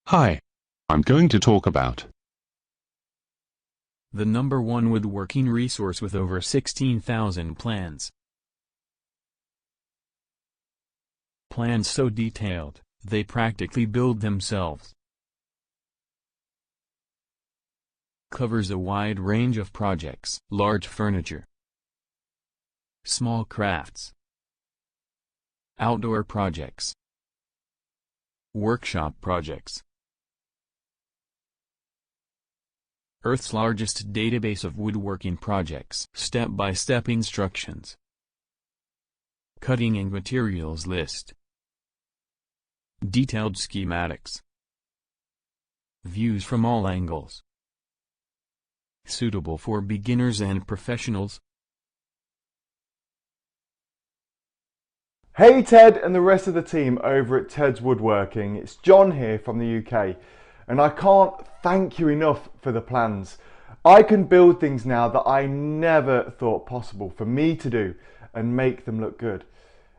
Hi, I'm going to talk about the #1 woodworking resource with over 16,000 plans. Plans so detailed, they practically build themselves. Covers a wide range of projects, large furniture, small crafts, outdoor projects, workshop projects. Earth's largest database of woodworking projects. Step-by-step instructions. Cutting and materials list. Detailed schematics. Views from all angles. Suitable for beginners and professionals. Hey Ted and the rest of the team over at Ted's Woodworking, it's John here from the UK, and I can't thank you enough for the plans. I can build things now that I never thought possible for me to do and make them look good.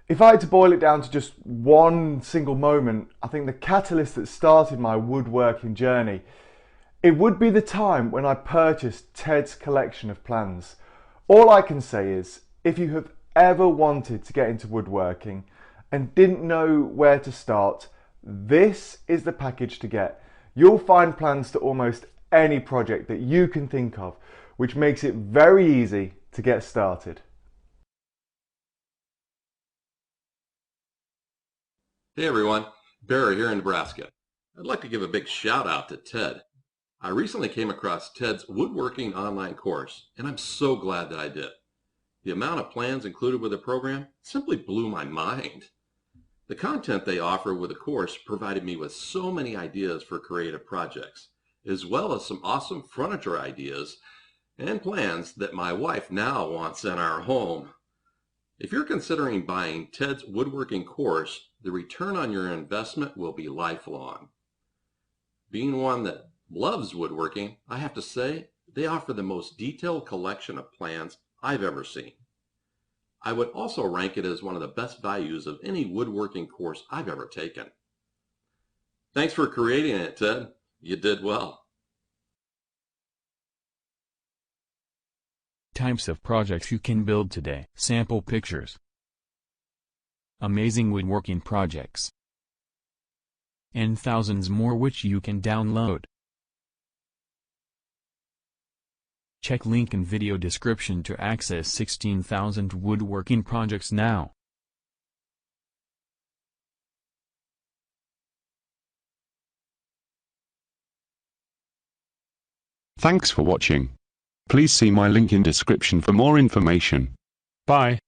If I had to boil it down to just one single moment, I think the catalyst that started my woodworking journey, it would be the time when I purchased Ted's collection of plans. All I can say is, if you have ever wanted to get into woodworking and didn't know where to start, this is the package to get. You'll find plans to almost any project that you can think of, which makes it very easy to get started. Hey everyone, Barry here in Nebraska. I'd like to give a big shout out to Ted. I recently came across Ted's Woodworking online course, and I'm so glad that I did. The amount of plans included with the program simply blew my mind. The content they offer with the course provided me with so many ideas for creative projects, as well as some awesome furniture ideas and plans that my wife now wants in our home. If you're considering buying Ted's Woodworking course, the return on your investment will be lifelong. Being one that loves woodworking, I have to say they offer the most detailed collection of plans I've ever seen. I would also rank it as one of the best values of any woodworking course I've ever taken. Thanks for creating it, Ted. You did well. Types of projects you can build today. Sample pictures. Amazing woodworking projects. And thousands more which you can download. Check link in video description to access 16,000 woodworking projects now. Thanks for watching. Please see my link in description for more information. Bye.